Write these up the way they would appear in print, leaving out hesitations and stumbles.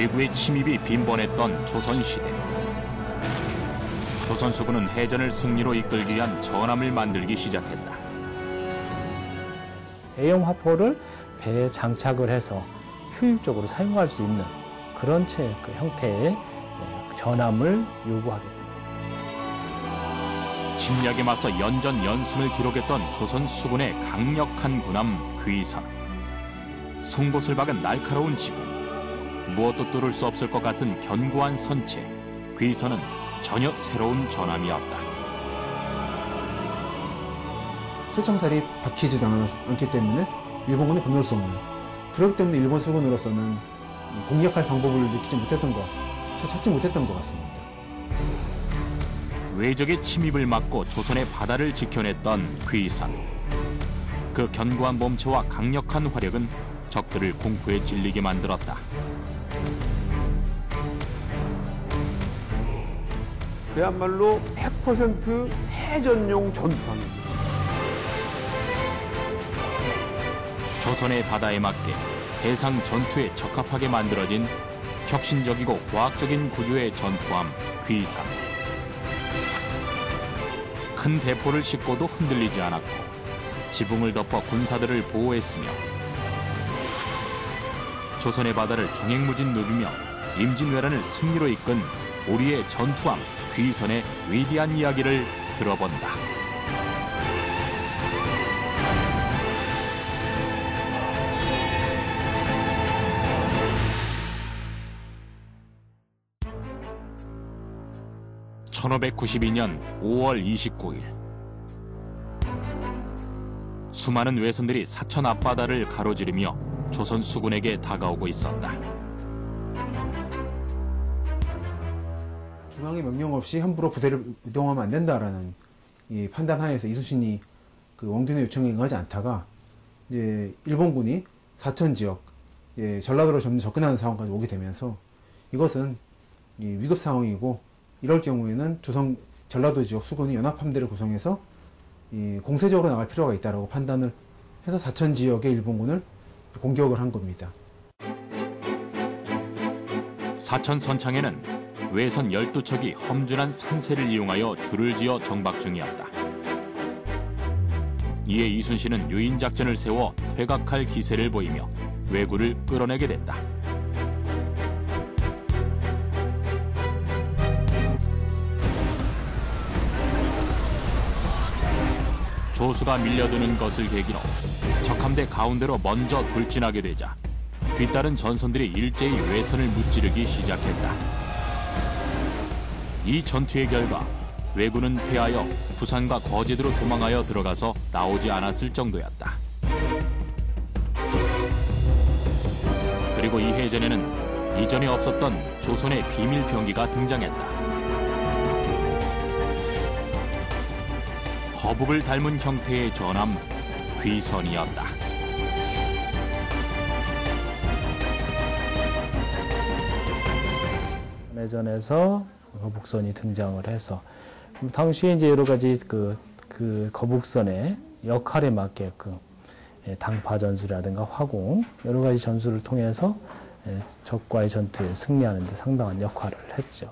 외구의 침입이 빈번했던 조선시대. 조선수군은 해전을 승리로 이끌기 위한 전함을 만들기 시작했다. 대형 화포를 배에 장착을 해서 효율적으로 사용할 수 있는 그런 형태의 전함을 요구하게 됩니다. 침략에 맞서 연전연승을 기록했던 조선 수군의 강력한 군함 귀선. 송곳을 박은 날카로운 지붕, 무엇도 뚫을 수 없을 것 같은 견고한 선체, 귀선은 전혀 새로운 전함이었다. 소창살이 박히지도 않기 때문에 일본군이 건널 수 없는, 그렇기 때문에 일본 수군으로서는 공략할 방법을 찾지 못했던 것 같습니다. 외적의 침입을 막고 조선의 바다를 지켜냈던 귀선. 그 견고한 몸체와 강력한 화력은 적들을 공포에 질리게 만들었다. 그야말로 100% 해전용 전투함입니다. 조선의 바다에 맞게 해상 전투에 적합하게 만들어진 혁신적이고 과학적인 구조의 전투함 귀선. 큰 대포를 싣고도 흔들리지 않았고 지붕을 덮어 군사들을 보호했으며 조선의 바다를 종횡무진 누비며 임진왜란을 승리로 이끈 우리의 전투함 귀선의 위대한 이야기를 들어본다. (1592년 5월 29일) 수많은 외선들이 사천 앞바다를 가로지르며 조선 수군에게 다가오고 있었다. 중앙의 명령 없이 함부로 부대를 이동하면 안 된다라는 이 판단하에서 이순신이 그 원균의 요청에 응하지 않다가 이제 일본군이 사천 지역, 전라도로 점점 접근하는 상황까지 오게 되면서 이것은 위급 상황이고 이럴 경우에는 전라도 지역 수군이 연합함대를 구성해서 공세적으로 나갈 필요가 있다고 판단을 해서 사천 지역의 일본군을 공격을 한 겁니다. 사천 선창에는 외선 12척이 험준한 산세를 이용하여 줄을 지어 정박 중이었다. 이에 이순신은 유인작전을 세워 퇴각할 기세를 보이며 왜구를 끌어내게 됐다. 조수가 밀려드는 것을 계기로 적함대 가운데로 먼저 돌진하게 되자 뒤따른 전선들이 일제히 외선을 무찌르기 시작했다. 이 전투의 결과 왜구는 패하여 부산과 거제도로 도망하여 들어가서 나오지 않았을 정도였다. 그리고 이 해전에는 이전에 없었던 조선의 비밀 병기가 등장했다. 거북을 닮은 형태의 전함 귀선이었다. 해전에서 거북선이 등장을 해서 당시에 이제 여러 가지 그 거북선의 역할에 맞게끔 당파 전술이라든가 화공 여러 가지 전술을 통해서 적과의 전투에 승리하는 데 상당한 역할을 했죠.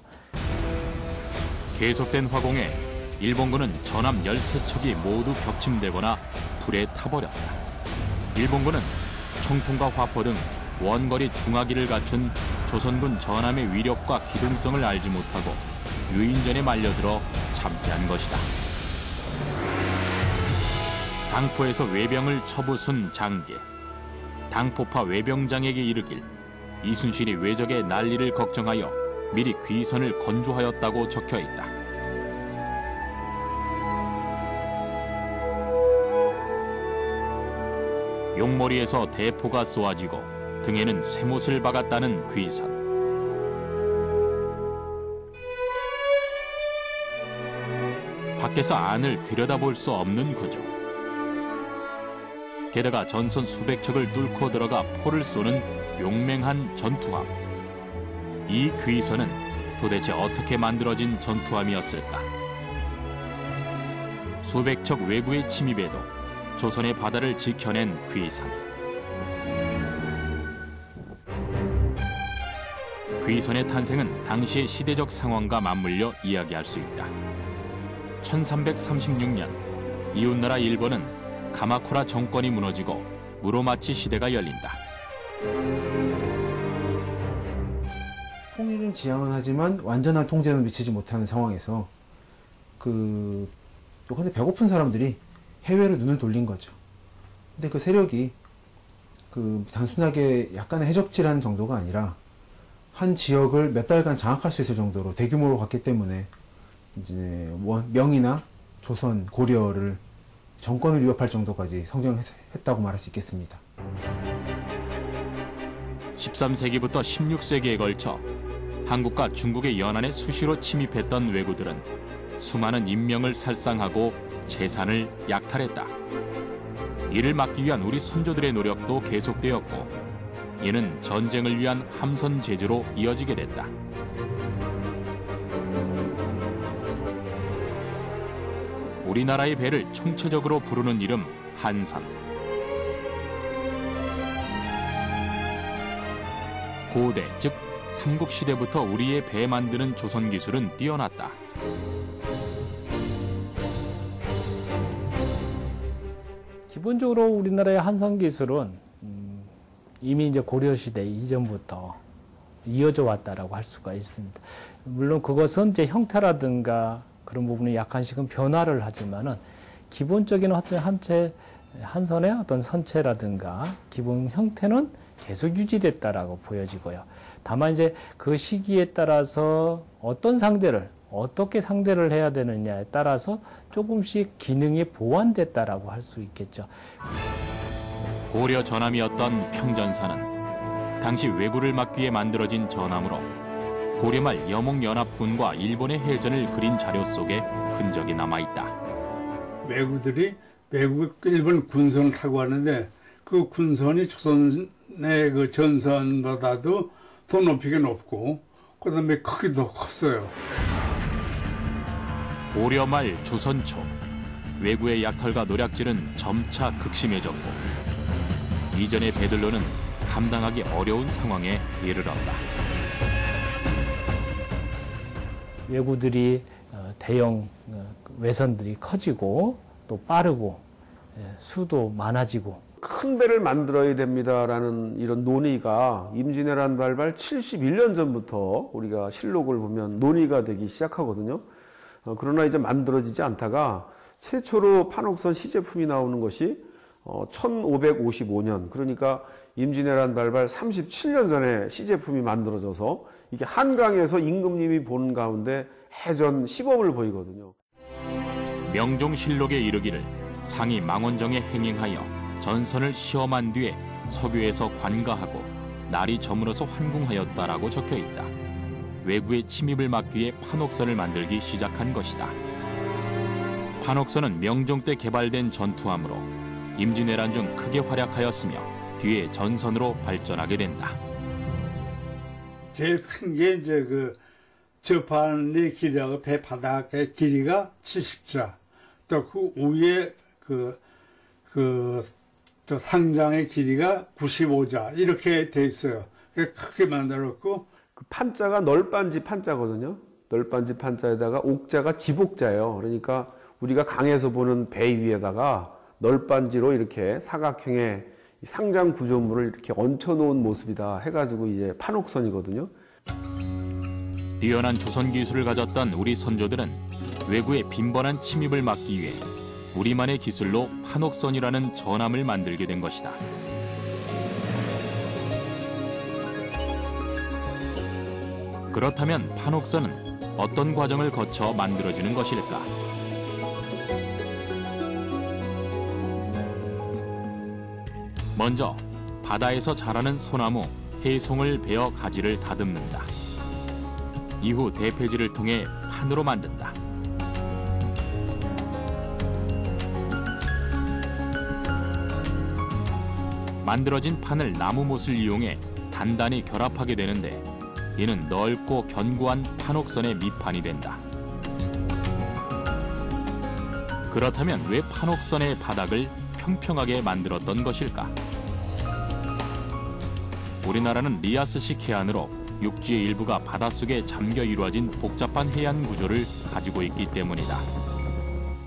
계속된 화공에 일본군은 전함 13척이 모두 격침되거나 불에 타버렸다. 일본군은 총통과 화포 등 원거리 중화기를 갖춘 조선군 전함의 위력과 기동성을 알지 못하고 유인전에 말려들어 참패한 것이다. 당포에서 외병을 쳐부순 장계. 당포파 외병장에게 이르길 이순신이 외적의 난리를 걱정하여 미리 귀선을 건조하였다고 적혀있다. 용머리에서 대포가 쏘아지고 등에는 쇠못을 박았다는 귀선. 밖에서 안을 들여다볼 수 없는 구조. 게다가 전선 수백 척을 뚫고 들어가 포를 쏘는 용맹한 전투함. 이 귀선은 도대체 어떻게 만들어진 전투함이었을까? 수백 척 왜구의 침입에도 조선의 바다를 지켜낸 귀선. 귀선의 탄생은 당시의 시대적 상황과 맞물려 이야기할 수 있다. 1336년 이웃나라 일본은 가마쿠라 정권이 무너지고 무로마치 시대가 열린다. 통일은 지향은 하지만 완전한 통제는 미치지 못하는 상황에서 근데 배고픈 사람들이 해외로 눈을 돌린 거죠. 근데 그 세력이 단순하게 약간의 해적질하는 정도가 아니라 한 지역을 몇 달간 장악할 수 있을 정도로 대규모로 갔기 때문에 이제 명이나 조선, 고려를 정권을 위협할 정도까지 성장했다고 말할 수 있겠습니다. 13세기부터 16세기에 걸쳐 한국과 중국의 연안에 수시로 침입했던 왜구들은 수많은 인명을 살상하고 재산을 약탈했다. 이를 막기 위한 우리 선조들의 노력도 계속되었고 이는 전쟁을 위한 함선 제조로 이어지게 됐다. 우리나라의 배를 총체적으로 부르는 이름 한선. 고대 즉 삼국시대부터 우리의 배 만드는 조선 기술은 뛰어났다. 기본적으로 우리나라의 한선 기술은 이미 이제 고려시대 이전부터 이어져 왔다라고 할 수가 있습니다. 물론 그것은 이제 형태라든가 그런 부분이 약간씩은 변화를 하지만은 기본적인 어떤 한선의 어떤 선체라든가 기본 형태는 계속 유지됐다라고 보여지고요. 다만 이제 그 시기에 따라서 어떻게 상대를 해야 되느냐에 따라서 조금씩 기능이 보완됐다라고 할 수 있겠죠. 고려 전함이었던 평전사는 당시 왜구를 막기 위해 만들어진 전함으로 고려 말 여몽연합군과 일본의 해전을 그린 자료 속에 흔적이 남아있다. 왜구들이 일본 군선을 타고 가는데 그 군선이 조선의 그 전선보다도 더 높이가 높고 그다음에 크기도 컸어요. 고려 말 조선 초 왜구의 약탈과 노략질은 점차 극심해졌고 이전의 배들로는 감당하기 어려운 상황에 이르렀다. 왜구들이 대형 외선들이 커지고 또 빠르고 수도 많아지고 큰 배를 만들어야 됩니다라는 이런 논의가 임진왜란 발발 71년 전부터 우리가 실록을 보면 논의가 되기 시작하거든요. 그러나 이제 만들어지지 않다가 최초로 판옥선 시제품이 나오는 것이 1555년, 그러니까 임진왜란 발발 37년 전에 시제품이 만들어져서 이게 한강에서 임금님이 보는 가운데 해전 시범을 보이거든요. 명종실록에 이르기를 상이 망원정에 행행하여 전선을 시험한 뒤에 서교에서 관가하고 날이 저물어서 환궁하였다라고 적혀있다. 왜구의 침입을 막기 위해 판옥선을 만들기 시작한 것이다. 판옥선은 명종 때 개발된 전투함으로 임진왜란 중 크게 활약하였으며 뒤에 전선으로 발전하게 된다. 제일 큰 게 이제 그 저판의 길이하고 배 바닥의 길이가 70자, 또 그 위에 저 상장의 길이가 95자 이렇게 돼 있어요. 크게 만들었고 그 판자가 널빤지 판자거든요. 널빤지 판자에다가 옥자가 지복자예요. 그러니까 우리가 강에서 보는 배 위에다가 널빤지로 이렇게 사각형의 상장 구조물을 이렇게 얹혀놓은 모습이다 해가지고 이제 판옥선이거든요. 뛰어난 조선 기술을 가졌던 우리 선조들은 왜구의 빈번한 침입을 막기 위해 우리만의 기술로 판옥선이라는 전함을 만들게 된 것이다. 그렇다면 판옥선은 어떤 과정을 거쳐 만들어지는 것일까? 먼저 바다에서 자라는 소나무, 해송을 베어 가지를 다듬는다. 이후 대패질을 통해 판으로 만든다. 만들어진 판을 나무못을 이용해 단단히 결합하게 되는데 이는 넓고 견고한 판옥선의 밑판이 된다. 그렇다면 왜 판옥선의 바닥을 평평하게 만들었던 것일까? 우리나라는 리아스식 해안으로 육지의 일부가 바닷속에 잠겨 이루어진 복잡한 해안 구조를 가지고 있기 때문이다.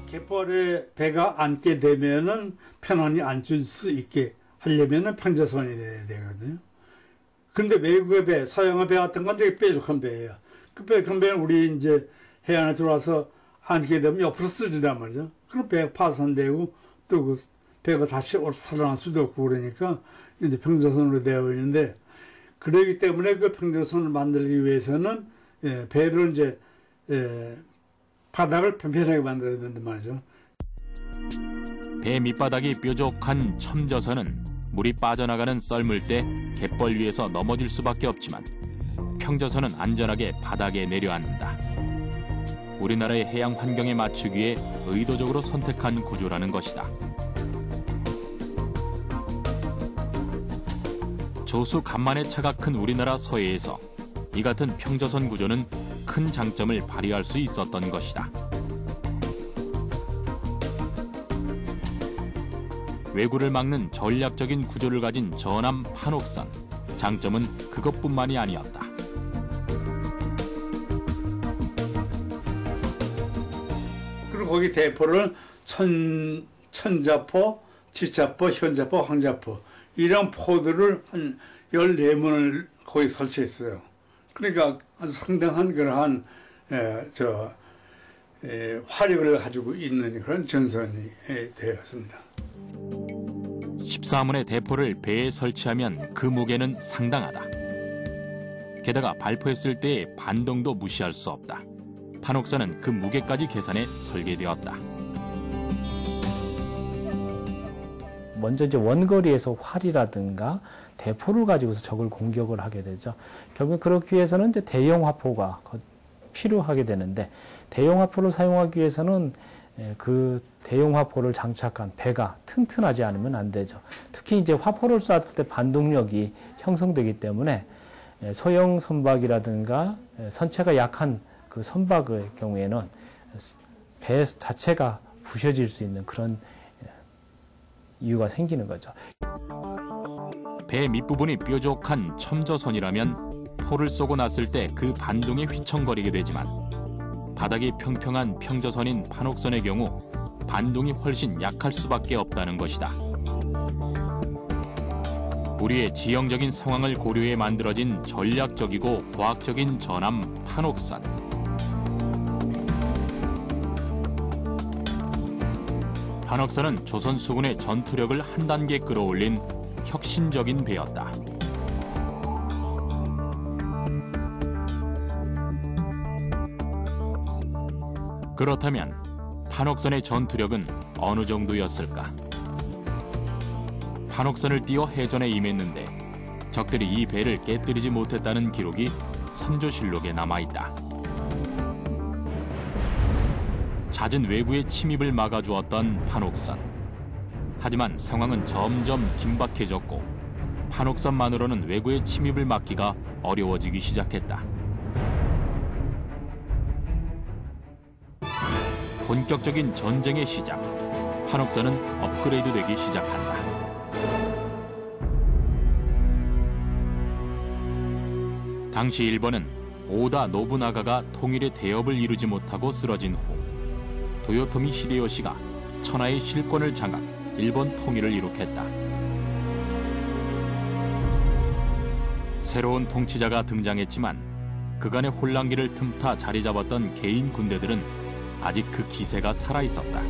갯벌에 배가 앉게 되면은 편안히 앉을 수 있게 하려면은 평저선이 돼야 되거든요. 그런데 외국의 배, 서양의 배 같은 건 되게 뾰족한 배예요. 그 뾰족한 배는 우리 이제 해안에 들어와서 앉게 되면 옆으로 쓰지단 말이죠. 그럼 배가 파손되고 또 그 배가 다시 살아날 수도 없고 그러니까 이제 평저선으로 되어 있는데, 그러기 때문에 그 평저선을 만들기 위해서는 배를 이제 바닥을 편편하게 만들어야 된단 말이죠. 배 밑바닥이 뾰족한 첨저선은 물이 빠져나가는 썰물 때 갯벌 위에서 넘어질 수밖에 없지만 평저선은 안전하게 바닥에 내려앉는다. 우리나라의 해양 환경에 맞추기 위해 의도적으로 선택한 구조라는 것이다. 조수 간만에 차가 큰 우리나라 서해에서 이 같은 평저선 구조는 큰 장점을 발휘할 수 있었던 것이다. 왜구를 막는 전략적인 구조를 가진 전함 판옥선. 장점은 그것뿐만이 아니었다. 그리고 거기 대포를 천자포, 지자포, 현자포, 황자포 이런 포들을 한 14문을 거기 설치했어요. 그러니까 아주 상당한 그러한 화력을 가지고 있는 그런 전선이 되었습니다. 14문의 대포를 배에 설치하면 그 무게는 상당하다. 게다가 발포했을 때의 반동도 무시할 수 없다. 판옥선은 그 무게까지 계산해 설계되었다. 먼저 이제 원거리에서 활이라든가 대포를 가지고서 적을 공격을 하게 되죠. 결국 그렇기 위해서는 이제 대형 화포가 필요하게 되는데, 대형 화포를 사용하기 위해서는 그 대형 화포를 장착한 배가 튼튼하지 않으면 안 되죠. 특히 이제 화포를 쐈을 때 반동력이 형성되기 때문에 소형 선박이라든가 선체가 약한 그 선박의 경우에는 배 자체가 부셔질 수 있는 그런 이유가 생기는 거죠. 배 밑부분이 뾰족한 첨저선이라면 포를 쏘고 났을 때 그 반동에 휘청거리게 되지만 바닥이 평평한 평저선인 판옥선의 경우 반동이 훨씬 약할 수밖에 없다는 것이다. 우리의 지형적인 상황을 고려해 만들어진 전략적이고 과학적인 전함 판옥선. 판옥선은 조선 수군의 전투력을 한 단계 끌어올린 혁신적인 배였다. 그렇다면 판옥선의 전투력은 어느 정도였을까? 판옥선을 띄워 해전에 임했는데 적들이 이 배를 깨뜨리지 못했다는 기록이 선조실록에 남아있다. 잦은 왜구의 침입을 막아주었던 판옥선. 하지만 상황은 점점 긴박해졌고 판옥선만으로는 왜구의 침입을 막기가 어려워지기 시작했다. 본격적인 전쟁의 시작. 판옥선은 업그레이드되기 시작한다. 당시 일본은 오다 노부나가가 통일의 대업을 이루지 못하고 쓰러진 후 도요토미 히데요시가 천하의 실권을 장악, 일본 통일을 이룩했다. 새로운 통치자가 등장했지만 그간의 혼란기를 틈타 자리 잡았던 개인 군대들은 아직 그 기세가 살아있었다.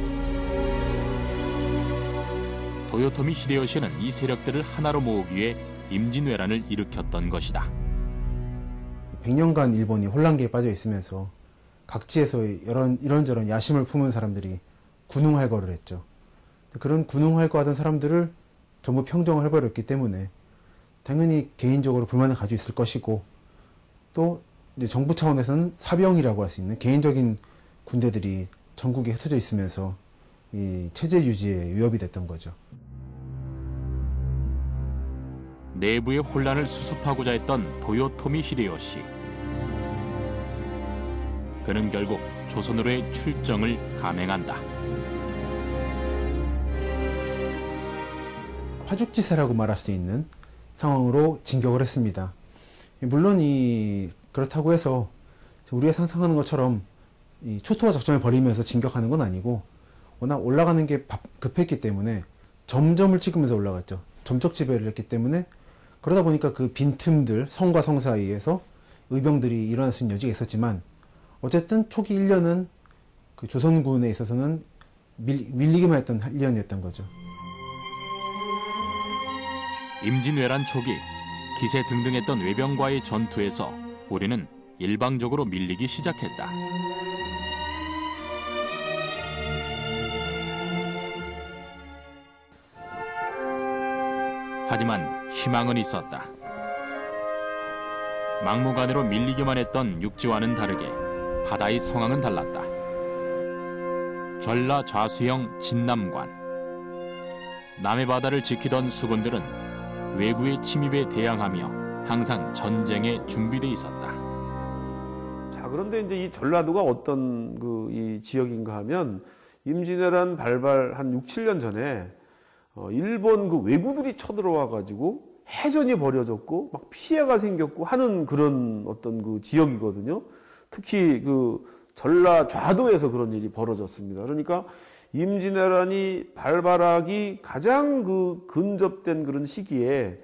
도요토미 히데요시는 이 세력들을 하나로 모으기 위해 임진왜란을 일으켰던 것이다. 100년간 일본이 혼란기에 빠져 있으면서 각지에서 이런저런 야심을 품은 사람들이 군웅할거를 했죠. 그런 군웅할거하던 사람들을 전부 평정을 해버렸기 때문에 당연히 개인적으로 불만을 가지고 있을 것이고, 또 이제 정부 차원에서는 사병이라고 할 수 있는 개인적인 군대들이 전국에 흩어져 있으면서 이 체제 유지에 위협이 됐던 거죠. 내부의 혼란을 수습하고자 했던 도요토미 히데요시. 그는 결국 조선으로의 출정을 감행한다. 화죽지세라고 말할 수 있는 상황으로 진격을 했습니다. 물론 그렇다고 해서 우리가 상상하는 것처럼 이 초토화 작전을 벌이면서 진격하는 건 아니고 워낙 올라가는 게 급했기 때문에 점점을 찍으면서 올라갔죠. 점적 지배를 했기 때문에 그러다 보니까 그 빈틈들 성과 성 사이에서 의병들이 일어날 수 있는 여지가 있었지만 어쨌든 초기 1년은 그 조선군에 있어서는 밀리기만 했던 1년이었던 거죠. 임진왜란 초기 기세등등했던 외병과의 전투에서 우리는 일방적으로 밀리기 시작했다. 하지만 희망은 있었다. 막무가내로 밀리기만 했던 육지와는 다르게 바다의 상황은 달랐다. 전라 좌수형 진남관. 남해 바다를 지키던 수군들은 외구의 침입에 대항하며 항상 전쟁에 준비돼 있었다. 자, 그런데 이제 이 전라도가 어떤 이 지역인가 하면 임진왜란 발발 한 6, 7년 전에 일본 그 왜구들이 쳐들어와 가지고 해전이 벌어졌고 막 피해가 생겼고 하는 그런 어떤 그 지역이거든요. 특히 그 전라 좌도에서 그런 일이 벌어졌습니다. 그러니까 임진왜란이 발발하기 가장 그 근접된 그런 시기에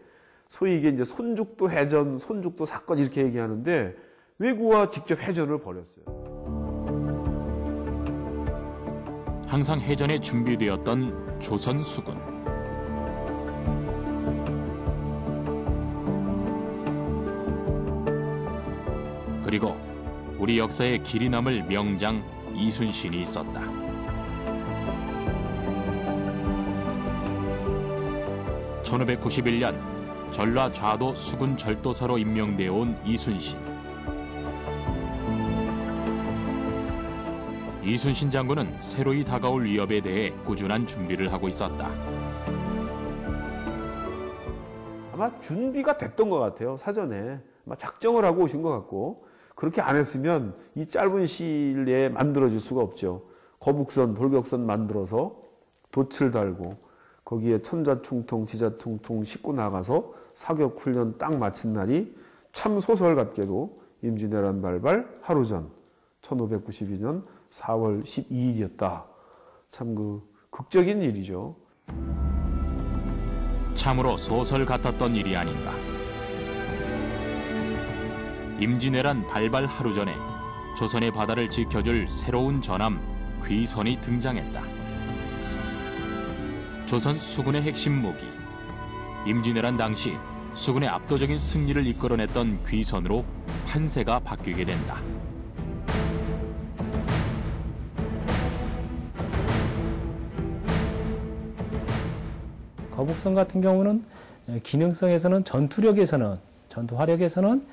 소위 이게 이제 손죽도 해전, 손죽도 사건 이렇게 얘기하는데 왜구와 직접 해전을 벌였어요. 항상 해전에 준비되었던 조선 수군. 그리고 우리 역사에 길이 남을 명장 이순신이 있었다. (1591년) 전라 좌도 수군 절도사로 임명되어 온 이순신. 이순신 장군은 새로이 다가올 위협에 대해 꾸준한 준비를 하고 있었다. 아마 준비가 됐던 것 같아요. 사전에 아마 작정을 하고 오신 것 같고, 그렇게 안 했으면 이 짧은 시일 내에 만들어질 수가 없죠. 거북선, 돌격선 만들어서 돛을 달고 거기에 천자충통, 지자퉁통 싣고 나가서 사격훈련 딱 마친 날이 참 소설 같게도 임진왜란 발발 하루 전 1592년 4월 12일이었다. 참 그 극적인 일이죠. 참으로 소설 같았던 일이 아닌가. 임진왜란 발발 하루 전에 조선의 바다를 지켜줄 새로운 전함 귀선이 등장했다. 조선 수군의 핵심 무기. 임진왜란 당시 수군의 압도적인 승리를 이끌어냈던 귀선으로 판세가 바뀌게 된다. 거북선 같은 경우는 기능성에서는 전투력에서는 전투 화력에서는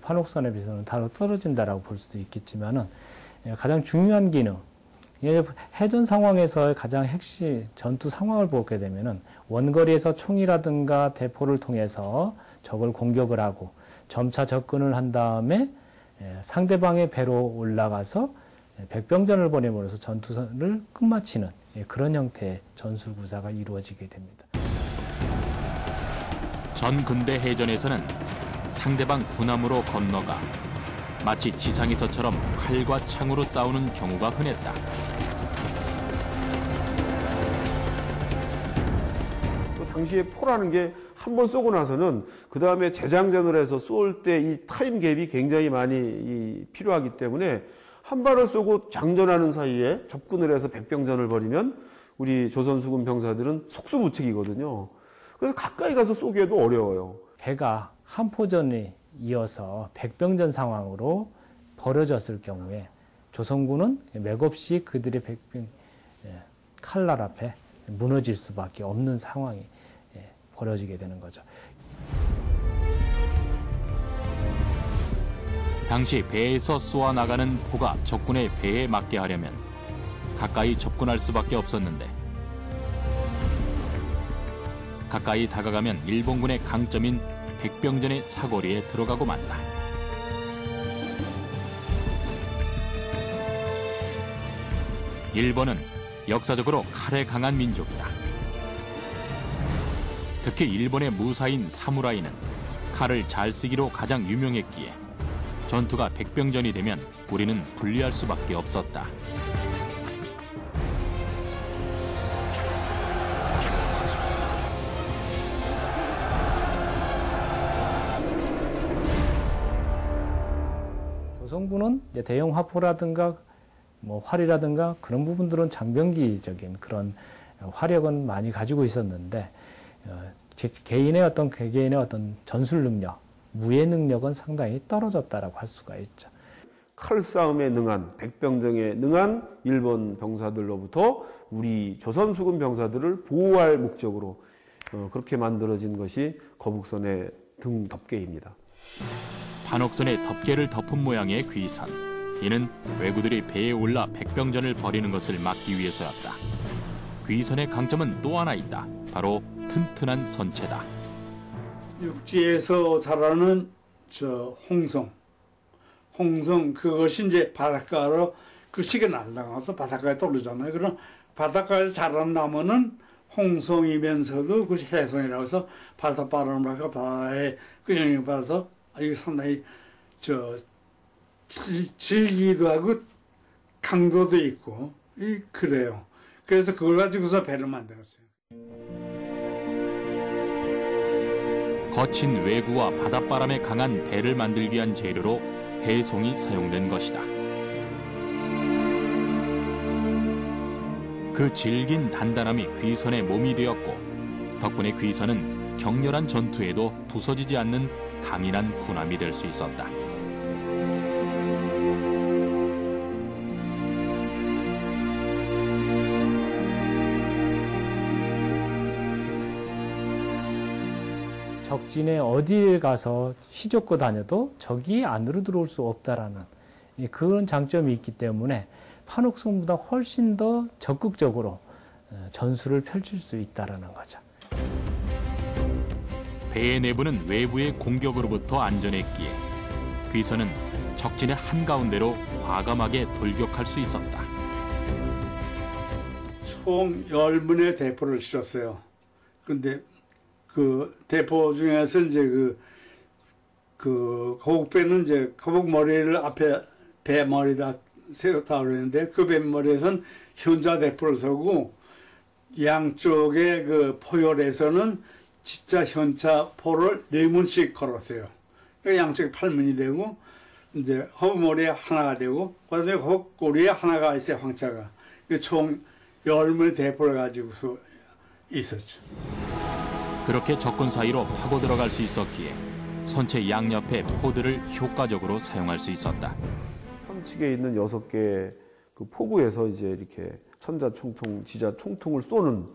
판옥선에 비해서는 다소 떨어진다라고 볼 수도 있겠지만은 가장 중요한 기능, 해전 상황에서 가장 핵심 전투 상황을 보게 되면은 원거리에서 총이라든가 대포를 통해서 적을 공격을 하고 점차 접근을 한 다음에 상대방의 배로 올라가서 백병전을 벌임으로써 전투를 끝마치는 그런 형태의 전술구사가 이루어지게 됩니다. 전 근대 해전에서는 상대방 군함으로 건너가 마치 지상에서처럼 칼과 창으로 싸우는 경우가 흔했다. 또 당시에 포라는 게 한 번 쏘고 나서는 그 다음에 재장전을 해서 쏠 때 이 타임 갭이 굉장히 많이 필요하기 때문에 한 발을 쏘고 장전하는 사이에 접근을 해서 백병전을 벌이면 우리 조선 수군 병사들은 속수무책이거든요. 그래서 가까이 가서 쏘기에도 어려워요. 배가 한포전이 이어서 백병전 상황으로 벌어졌을 경우에 조선군은 맥없이 그들의 칼날 앞에 무너질 수밖에 없는 상황이 벌어지게 되는 거죠. 당시 배에서 쏘아나가는 포가 적군의 배에 맞게 하려면 가까이 접근할 수밖에 없었는데 가까이 다가가면 일본군의 강점인 백병전의 사거리에 들어가고 만다. 일본은 역사적으로 칼에 강한 민족이다. 특히 일본의 무사인 사무라이는 칼을 잘 쓰기로 가장 유명했기에 전투가 백병전이 되면 우리는 불리할 수밖에 없었다. 조선군은 이제 대형 화포라든가 뭐 활이라든가 그런 부분들은 장병기적인 그런 화력은 많이 가지고 있었는데 개개인의 어떤 전술 능력, 무예 능력은 상당히 떨어졌다라고 할 수가 있죠. 칼싸움에 능한, 백병정에 능한 일본 병사들로부터 우리 조선 수군 병사들을 보호할 목적으로 그렇게 만들어진 것이 거북선의 등 덮개입니다. 판옥선의 덮개를 덮은 모양의 귀선. 이는 왜구들이 배에 올라 백병전을 벌이는 것을 막기 위해서였다. 귀선의 강점은 또 하나 있다. 바로 튼튼한 선체다. 육지에서 자라는 홍성 그것이 이제 바닷가로 그 시계 날아가서 바닷가에 떨어지잖아요. 그럼 바닷가에서 자라는 나무는 홍성이면서도 그 해성이라고 해서 바닷바람을 하고 바다에 그 영향을 받아서 이게 상당히 질기도 하고 강도도 있고 그래요. 그래서 그걸 가지고서 배를 만들었어요. 거친 외구와 바닷바람에 강한 배를 만들기 위한 재료로 해송이 사용된 것이다. 그 질긴 단단함이 귀선의 몸이 되었고 덕분에 귀선은 격렬한 전투에도 부서지지 않는 강인한 군함이 될 수 있었다. 적진에 어디에 가서 휘젓고 다녀도 적이 안으로 들어올 수 없다라는 그런 장점이 있기 때문에 판옥선보다 훨씬 더 적극적으로 전술을 펼칠 수 있다라는 거죠. 배의 내부는 외부의 공격으로부터 안전했기에 귀선은 적진의 한가운데로 과감하게 돌격할 수 있었다. 총 10문의 대포를 실었어요. 근데 그 대포 중에서 이제 그 거북배는 이제 거북 머리를 앞에 배 머리다 세웠다 그러는데 그 배 머리에서는 현자 대포를 서고 양쪽의 그 포열에서는 진짜 현자포를 4문씩 걸었어요. 그러니까 양쪽에 8문이 되고 이제 허브 머리에 하나가 되고 그다음에 허브 꼬리에 하나가 있어요. 황자가. 총 10문의 대포를 가지고서 있었죠. 그렇게 적군 사이로 파고 들어갈 수 있었기에 선체 양옆에 포들을 효과적으로 사용할 수 있었다. 삼측에 있는 6개의 그 포구에서 이제 이렇게 천자 총통, 지자 총통을 쏘는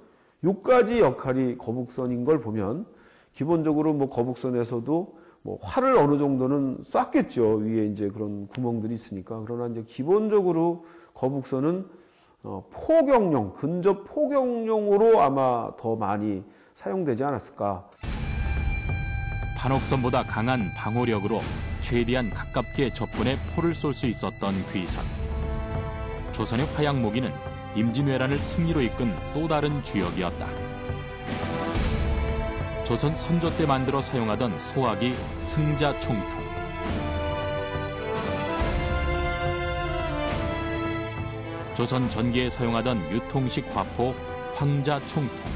요까지 역할이 거북선인 걸 보면 기본적으로 뭐 거북선에서도 뭐 활을 어느 정도는 쐈겠죠. 위에 이제 그런 구멍들이 있으니까. 그러나 이제 기본적으로 거북선은 포격용, 근접 포격용으로 아마 더 많이 사용되지 않았을까. 판옥선보다 강한 방호력으로 최대한 가깝게 적군의 포를 쏠 수 있었던 귀선. 조선의 화양무기는 임진왜란을 승리로 이끈 또 다른 주역이었다. 조선 선조 때 만들어 사용하던 소화기 승자 총통. 조선 전기에 사용하던 유통식 화포 황자 총통.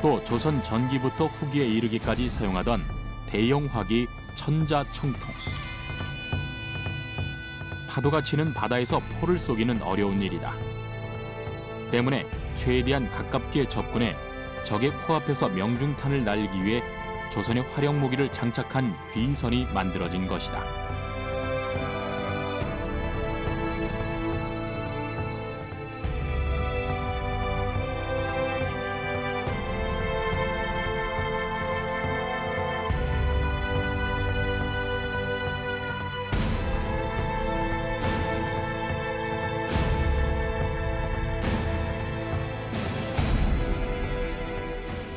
또 조선 전기부터 후기에 이르기까지 사용하던 대형 화기 천자 총통. 파도가 치는 바다에서 포를 쏘기는 어려운 일이다. 때문에 최대한 가깝게 접근해 적의 코앞에서 명중탄을 날리기 위해 조선의 활용 무기를 장착한 귀선이 만들어진 것이다.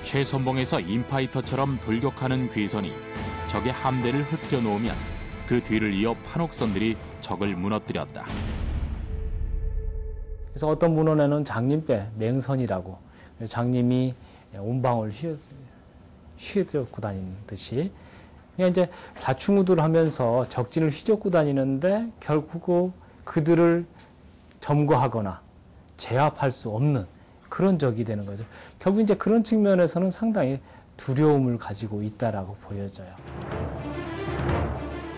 최선봉에서 인파이터처럼 돌격하는 귀선이 적의 함대를 흩뜨려 놓으면 그 뒤를 이어 판옥선들이 적을 무너뜨렸다. 그래서 어떤 문헌에는 장님배, 맹선이라고 장님이 온방울 휘젓고 다니는 듯이 그냥 이제 좌충우돌하면서 적진을 휘젓고 다니는데 결국 그들을 점거하거나 제압할 수 없는 그런 적이 되는 거죠. 결국 이제 그런 측면에서는 상당히 두려움을 가지고 있다라고 보여져요.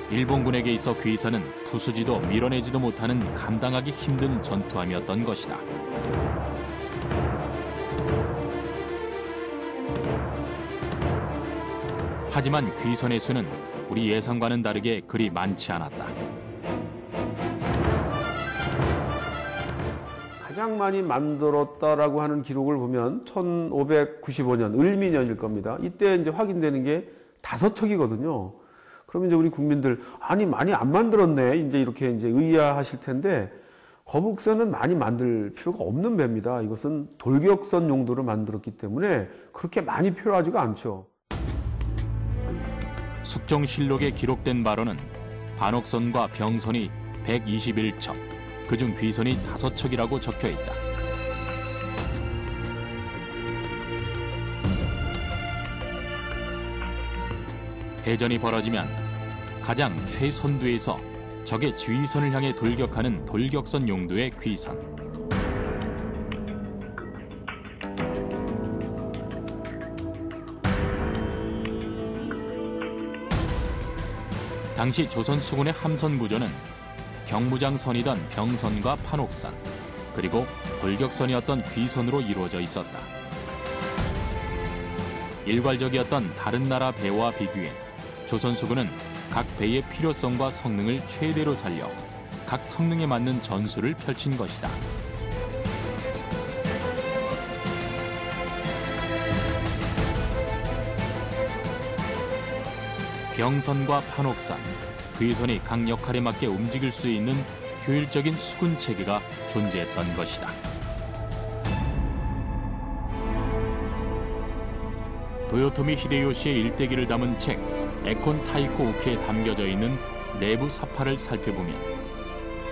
일본군에게 있어 귀선은 부수지도 밀어내지도 못하는 감당하기 힘든 전투함이었던 것이다. 하지만 귀선의 수는 우리 예상과는 다르게 그리 많지 않았다. 가장 많이 만들었다라고 하는 기록을 보면 1595년 을미년일 겁니다. 이때 이제 확인되는 게 5척이거든요. 그러면 이제 우리 국민들 아니 많이 안 만들었네 이제 이렇게 이제 의아하실 텐데 거북선은 많이 만들 필요가 없는 배입니다. 이것은 돌격선 용도로 만들었기 때문에 그렇게 많이 필요하지가 않죠. 숙정실록에 기록된 바로는 반옥선과 병선이 121척, 그중 귀선이 5척이라고 적혀 있다. 해전이 벌어지면 가장 최선두에서 적의 지휘선을 향해 돌격하는 돌격선 용도의 귀선. 당시 조선 수군의 함선 구조는 경무장선이던 병선과 판옥선, 그리고 돌격선이었던 귀선으로 이루어져 있었다. 일괄적이었던 다른 나라 배와 비교해 조선 수군은 각 배의 필요성과 성능을 최대로 살려 각 성능에 맞는 전술을 펼친 것이다. 병선과 판옥선, 귀선이 각 역할에 맞게 움직일 수 있는 효율적인 수군 체계가 존재했던 것이다. 도요토미 히데요시의 일대기를 담은 책 에콘 타이코 우키에 담겨져 있는 내부 사파를 살펴보면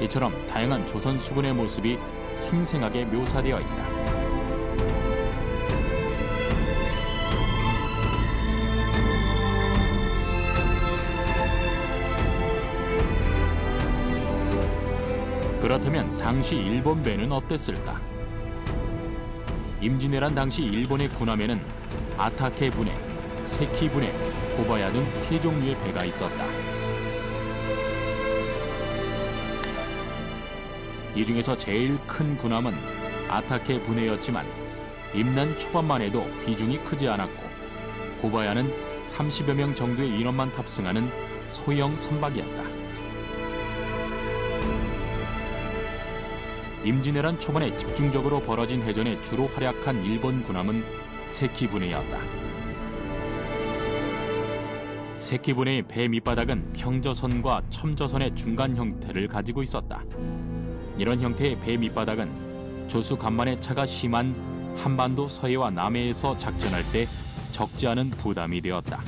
이처럼 다양한 조선 수군의 모습이 생생하게 묘사되어 있다. 그렇다면 당시 일본 배는 어땠을까? 임진왜란 당시 일본의 군함에는 아타케 분해, 세키 분해, 고바야 등 3종류의 배가 있었다. 이 중에서 제일 큰 군함은 아타케 분해였지만 임난 초반만 해도 비중이 크지 않았고 고바야는 30여 명 정도의 인원만 탑승하는 소형 선박이었다. 임진왜란 초반에 집중적으로 벌어진 해전에 주로 활약한 일본 군함은 세키 분해였다. 세키 분해의 배 밑바닥은 평저선과 첨저선의 중간 형태를 가지고 있었다. 이런 형태의 배 밑바닥은 조수 간만의 차가 심한 한반도 서해와 남해에서 작전할 때 적지 않은 부담이 되었다.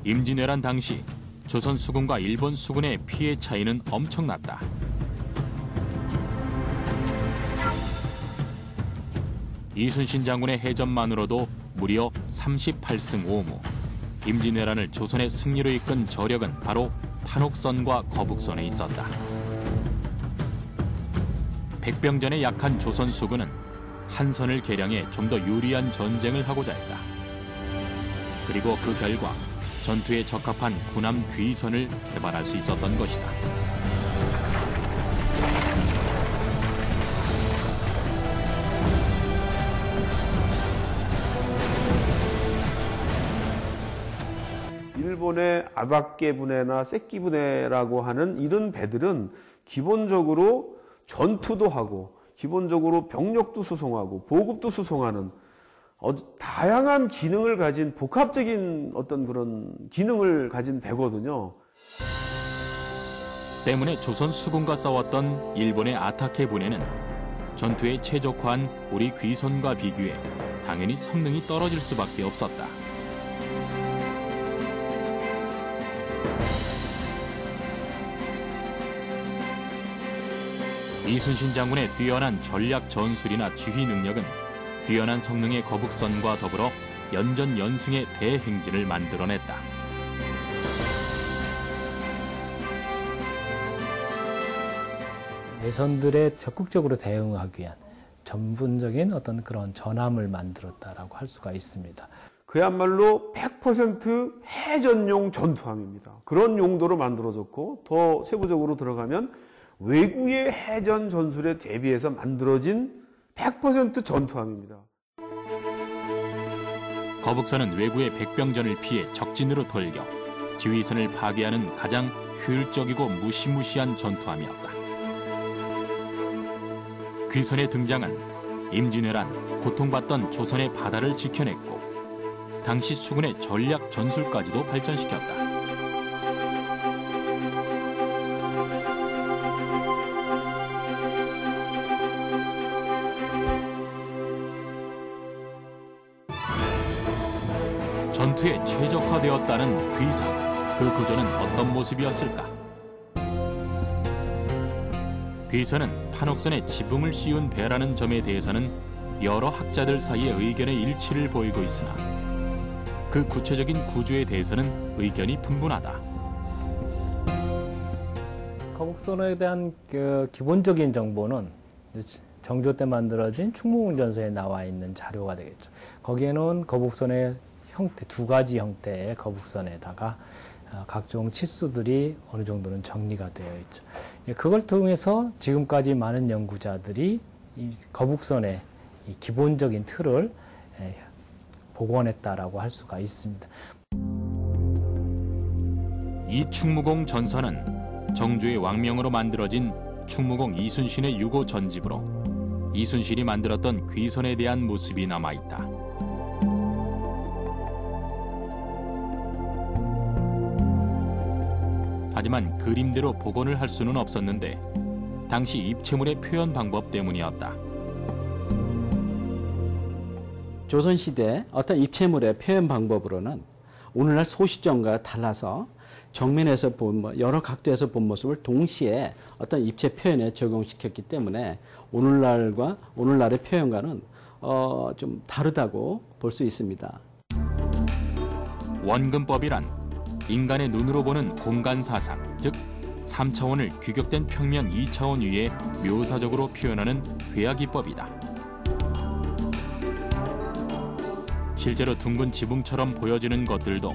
임진왜란 당시 조선 수군과 일본 수군의 피해 차이는 엄청났다. 이순신 장군의 해전만으로도 무려 38승 5무. 임진왜란을 조선의 승리로 이끈 저력은 바로 판옥선과 거북선에 있었다. 백병전에 약한 조선 수군은 한 선을 개량해 좀 더 유리한 전쟁을 하고자 했다. 그리고 그 결과 전투에 적합한 군함 귀선을 개발할 수 있었던 것이다. 일본의 아다케 분해나 세키 분해라고 하는 이런 배들은 기본적으로 전투도 하고 기본적으로 병력도 수송하고 보급도 수송하는 다양한 기능을 가진 복합적인 어떤 그런 기능을 가진 배거든요. 때문에 조선 수군과 싸웠던 일본의 아타케 분해는 전투에 최적화한 우리 귀선과 비교해 당연히 성능이 떨어질 수밖에 없었다. 이순신 장군의 뛰어난 전략 전술이나 지휘 능력은 뛰어난 성능의 거북선과 더불어 연전연승의 대행진을 만들어냈다. 예선들에 적극적으로 대응하기 위한 전분적인 어떤 그런 전함을 만들었다라고 할 수가 있습니다. 그야말로 100% 해전용 전투함입니다. 그런 용도로 만들어졌고 더 세부적으로 들어가면 외구의 해전 전술에 대비해서 만들어진 100% 전투함입니다. 거북선은 외구의 백병전을 피해 적진으로 돌격, 지휘선을 파괴하는 가장 효율적이고 무시무시한 전투함이었다. 귀선의 등장은 임진왜란 고통받던 조선의 바다를 지켜냈고 당시 수군의 전략 전술까지도 발전시켰다. 전투에 최적화되었다는 귀선, 그 구조는 어떤 모습이었을까? 귀선은 판옥선에 지붕을 씌운 배라는 점에 대해서는 여러 학자들 사이의 의견의 일치를 보이고 있으나 그 구체적인 구조에 대해서는 의견이 분분하다. 거북선에 대한 그 기본적인 정보는 정조 때 만들어진 충무공전서에 나와 있는 자료가 되겠죠. 거기에는 거북선의 형태, 두 가지 형태의 거북선에다가 각종 치수들이 어느 정도는 정리가 되어 있죠. 그걸 통해서 지금까지 많은 연구자들이 이 거북선의 이 기본적인 틀을 복원했다라고 할 수가 있습니다. 이 충무공 전선은 정조의 왕명으로 만들어진 충무공 이순신의 유고 전집으로 이순신이 만들었던 귀선에 대한 모습이 남아있다. 하지만 그림대로 복원을 할 수는 없었는데 당시 입체물의 표현 방법 때문이었다. 조선시대 어떤 입체물의 표현 방법으로는 오늘날 소시점과 달라서 정면에서 본 여러 각도에서 본 모습을 동시에 어떤 입체 표현에 적용시켰기 때문에 오늘날의 표현과는 좀 다르다고 볼 수 있습니다. 원근법이란 인간의 눈으로 보는 공간 사상, 즉 3차원을 규격된 평면 2차원 위에 묘사적으로 표현하는 회화기법이다. 실제로 둥근 지붕처럼 보여지는 것들도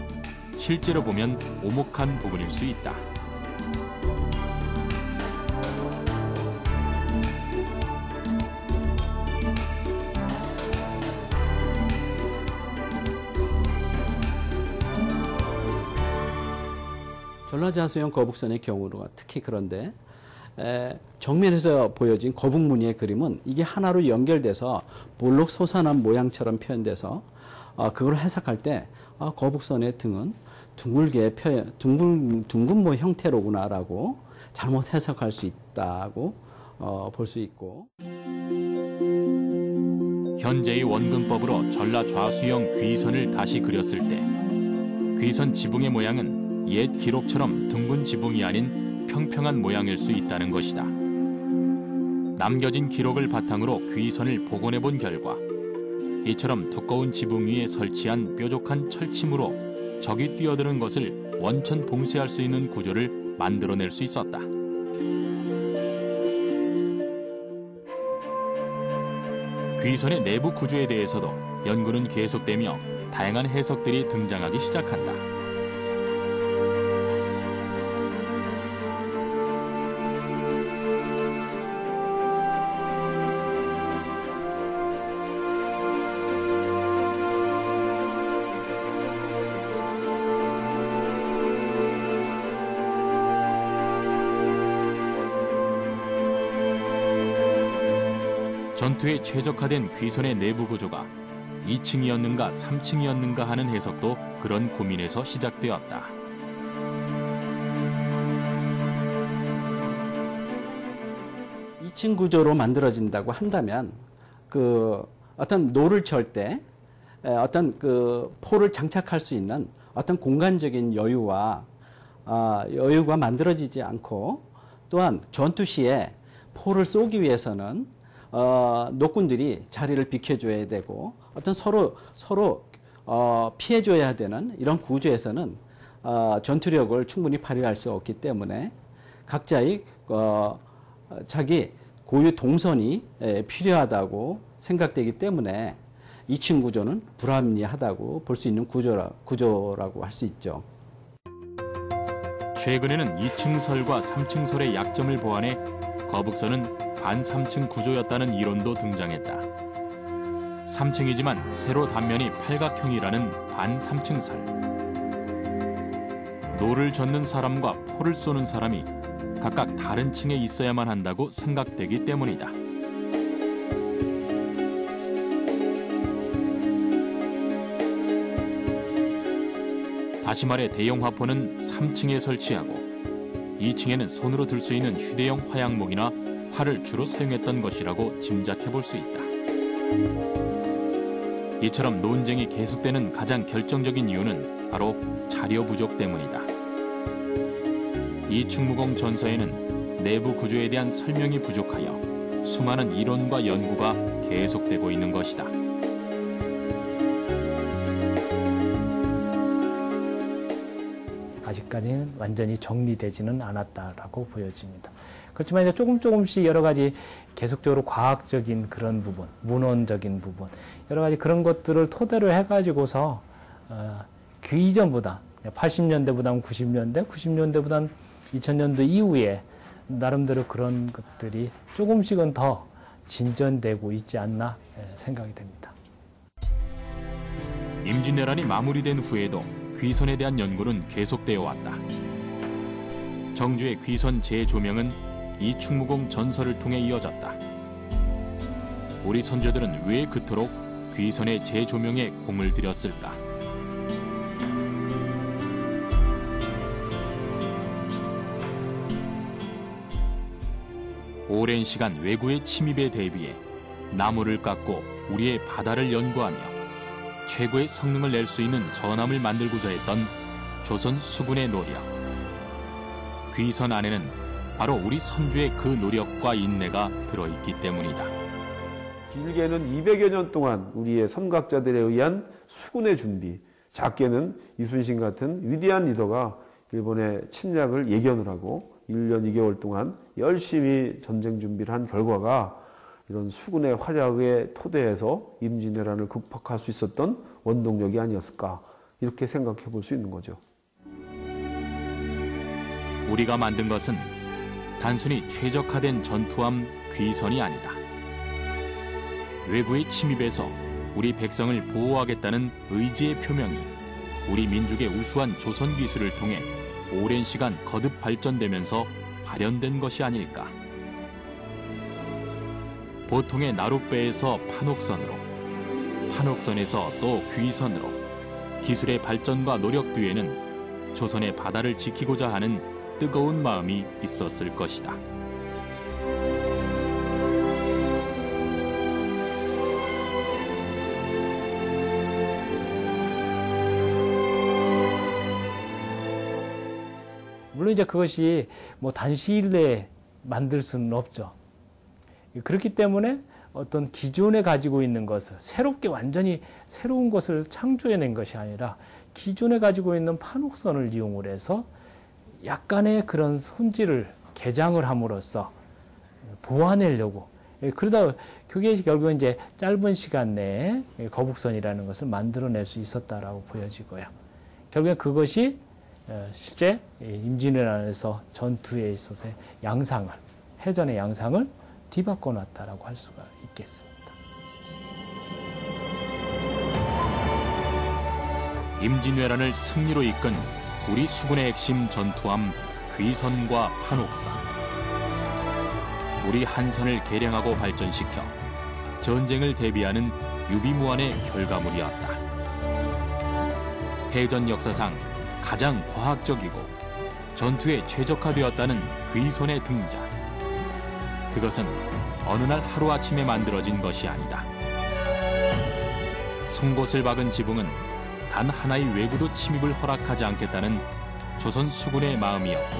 실제로 보면 오목한 부분일 수 있다. 전라자수형 거북선의 경우가 특히 그런데 정면에서 보여진 거북무늬의 그림은 이게 하나로 연결돼서 볼록 솟아난 모양처럼 표현돼서 그걸 해석할 때 거북선의 등은 둥근모 형태로구나라고 잘못 해석할 수 있다고 볼 수 있고. 현재의 원근법으로 전라좌수형 귀선을 다시 그렸을 때 귀선 지붕의 모양은 옛 기록처럼 둥근 지붕이 아닌 평평한 모양일 수 있다는 것이다. 남겨진 기록을 바탕으로 귀선을 복원해 본 결과 이처럼 두꺼운 지붕 위에 설치한 뾰족한 철침으로 적이 뛰어드는 것을 원천 봉쇄할 수 있는 구조를 만들어낼 수 있었다. 귀선의 내부 구조에 대해서도 연구는 계속되며 다양한 해석들이 등장하기 시작한다. 전투에 최적화된 귀선의 내부 구조가 2층이었는가 3층이었는가 하는 해석도 그런 고민에서 시작되었다. 이 2층 구조로 만들어진다고 한다면 어떤 노를 칠 때 어떤 포를 장착할 수 있는 어떤 공간적인 여유가 만들어지지 않고, 또한 전투 시에 포를 쏘기 위해서는 노군들이 자리를 비켜줘야 되고 어떤 서로 피해줘야 되는 이런 구조에서는 전투력을 충분히 발휘할 수 없기 때문에 각자의 자기 고유 동선이 필요하다고 생각되기 때문에 2층 구조는 불합리하다고 볼 수 있는 구조라고 할 수 있죠. 최근에는 2층설과 3층설의 약점을 보완해 거북선은 반 3층 구조였다는 이론도 등장했다. 3층이지만 세로 단면이 팔각형이라는 반 3층설. 노를 젓는 사람과 포를 쏘는 사람이 각각 다른 층에 있어야만 한다고 생각되기 때문이다. 다시 말해 대형 화포는 3층에 설치하고 2층에는 손으로 들 수 있는 휴대용 화약목이나 활을 주로 사용했던 것이라고 짐작해 볼 수 있다. 이처럼 논쟁이 계속되는 가장 결정적인 이유는 바로 자료 부족 때문이다. 이 충무공 전서에는 내부 구조에 대한 설명이 부족하여 수많은 이론과 연구가 계속되고 있는 것이다. 아직까지는 완전히 정리되지는 않았다라고 보여집니다. 그렇지만 이제 조금씩 여러 가지 계속적으로 과학적인 그런 부분, 문헌적인 부분, 여러 가지 그런 것들을 토대로 해가지고서 그 이전보다 80년대보다는 90년대, 90년대보다는 2000년도 이후에 나름대로 그런 것들이 조금씩은 더 진전되고 있지 않나 생각이 됩니다. 임진왜란이 마무리된 후에도 귀선에 대한 연구는 계속되어 왔다. 정주의 귀선 재조명은 이 충무공 전설을 통해 이어졌다. 우리 선조들은 왜 그토록 귀선의 재조명에 공을 들였을까? 오랜 시간 외구의 침입에 대비해 나무를 깎고 우리의 바다를 연구하며 최고의 성능을 낼 수 있는 전함을 만들고자 했던 조선 수군의 노력. 귀선 안에는 바로 우리 선조의 그 노력과 인내가 들어있기 때문이다. 길게는 200여 년 동안 우리의 선각자들에 의한 수군의 준비, 작게는 이순신 같은 위대한 리더가 일본의 침략을 예견을 하고 1년 2개월 동안 열심히 전쟁 준비를 한 결과가 이런 수군의 활약의 토대에서 임진왜란을 극복할 수 있었던 원동력이 아니었을까, 이렇게 생각해 볼 수 있는 거죠. 우리가 만든 것은 단순히 최적화된 전투함 귀선이 아니다. 외구의 침입에서 우리 백성을 보호하겠다는 의지의 표명이 우리 민족의 우수한 조선 기술을 통해 오랜 시간 거듭 발전되면서 발현된 것이 아닐까. 보통의 나룻배에서 판옥선으로, 판옥선에서 또 귀선으로 기술의 발전과 노력 뒤에는 조선의 바다를 지키고자 하는 뜨거운 마음이 있었을 것이다. 물론 이제 그것이 뭐 단시일 내에 만들 수는 없죠. 그렇기 때문에 어떤 기존에 가지고 있는 것을 새롭게 완전히 새로운 것을 창조해낸 것이 아니라 기존에 가지고 있는 판옥선을 이용을 해서 약간의 그런 손질을 개장을 함으로써 보완하려고, 그러다 그게 결국은 이제 짧은 시간 내에 거북선이라는 것을 만들어낼 수 있었다라고 보여지고요. 결국엔 그것이 실제 임진왜란에서 전투에 있어서의 양상을, 해전의 양상을 뒤바꿔 놨다라고 할 수가 있겠습니다. 임진왜란을 승리로 이끈 우리 수군의 핵심 전투함 귀선과 판옥선. 우리 한선을 개량하고 발전시켜 전쟁을 대비하는 유비무환의 결과물이었다. 해전 역사상 가장 과학적이고 전투에 최적화되었다는 귀선의 등장. 그것은 어느 날 하루아침에 만들어진 것이 아니다. 송곳을 박은 지붕은 단 하나의 외구도 침입을 허락하지 않겠다는 조선 수군의 마음이었고,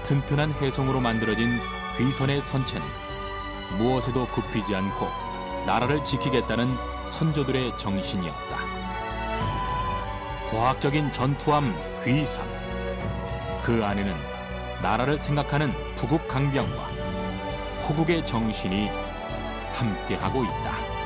튼튼한 해성으로 만들어진 귀선의 선체는 무엇에도 굽히지 않고 나라를 지키겠다는 선조들의 정신이었다. 과학적인 전투함 귀삼. 그 안에는 나라를 생각하는 부국 강병과 호국의 정신이 함께하고 있다.